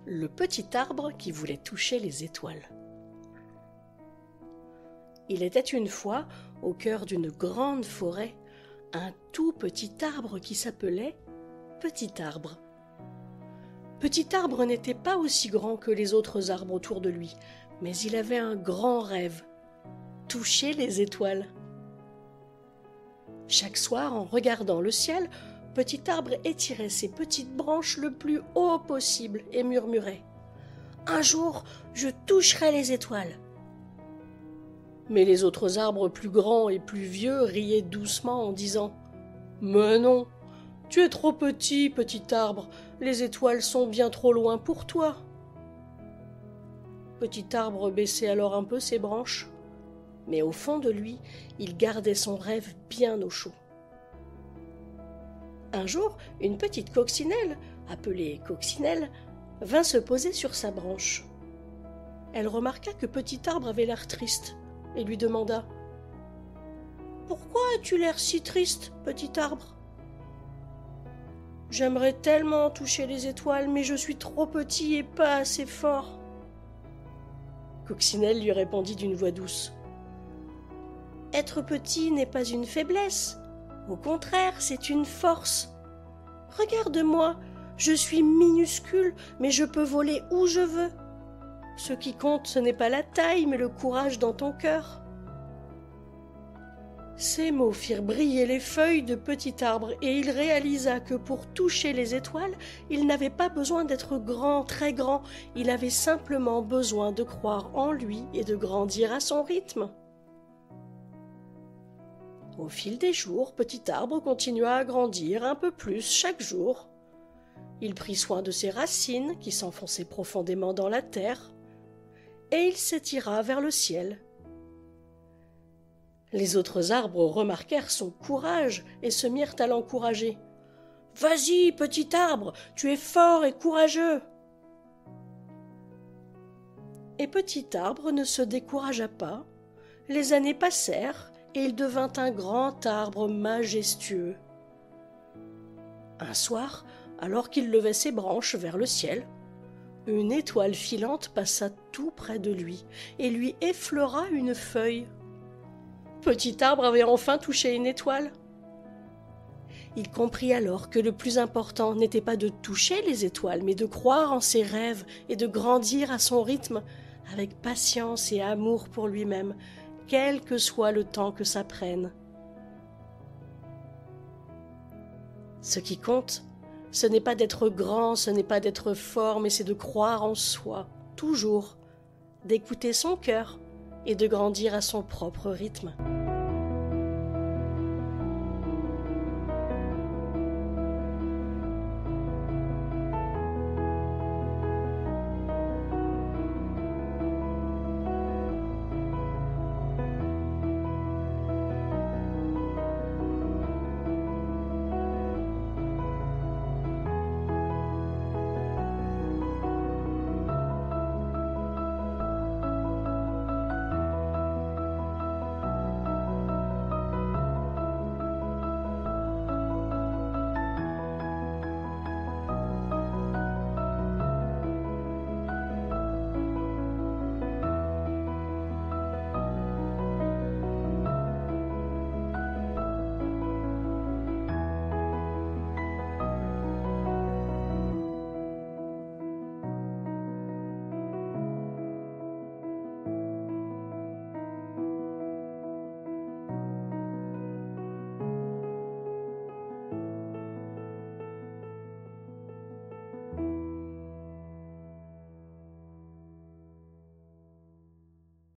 Le petit arbre qui voulait toucher les étoiles. Il était une fois, au cœur d'une grande forêt, un tout petit arbre qui s'appelait Petit Arbre. Petit Arbre n'était pas aussi grand que les autres arbres autour de lui, mais il avait un grand rêve, toucher les étoiles. Chaque soir, en regardant le ciel, Petit Arbre étirait ses petites branches le plus haut possible et murmurait « Un jour, je toucherai les étoiles !» Mais les autres arbres plus grands et plus vieux riaient doucement en disant « Mais non, tu es trop petit, petit arbre, les étoiles sont bien trop loin pour toi. » Petit arbre baissait alors un peu ses branches, mais au fond de lui, il gardait son rêve bien au chaud. Un jour, une petite coccinelle, appelée Coccinelle, vint se poser sur sa branche. Elle remarqua que Petit Arbre avait l'air triste et lui demanda « Pourquoi as-tu l'air si triste, Petit Arbre ?»« J'aimerais tellement toucher les étoiles, mais je suis trop petit et pas assez fort. » Coccinelle lui répondit d'une voix douce « Être petit n'est pas une faiblesse. Au contraire, c'est une force. Regarde-moi, je suis minuscule, mais je peux voler où je veux. Ce qui compte, ce n'est pas la taille, mais le courage dans ton cœur. » Ces mots firent briller les feuilles de Petit Arbre, et il réalisa que pour toucher les étoiles, il n'avait pas besoin d'être grand, très grand, il avait simplement besoin de croire en lui et de grandir à son rythme. Au fil des jours, Petit Arbre continua à grandir un peu plus chaque jour. Il prit soin de ses racines qui s'enfonçaient profondément dans la terre, et il s'étira vers le ciel. Les autres arbres remarquèrent son courage et se mirent à l'encourager. « Vas-y, Petit Arbre, tu es fort et courageux !» Et Petit Arbre ne se découragea pas. Les années passèrent, et il devint un grand arbre majestueux. Un soir, alors qu'il levait ses branches vers le ciel, une étoile filante passa tout près de lui et lui effleura une feuille. Petit Arbre avait enfin touché une étoile. Il comprit alors que le plus important n'était pas de toucher les étoiles, mais de croire en ses rêves et de grandir à son rythme, avec patience et amour pour lui-même, quel que soit le temps que ça prenne. Ce qui compte, ce n'est pas d'être grand, ce n'est pas d'être fort, mais c'est de croire en soi, toujours, d'écouter son cœur et de grandir à son propre rythme.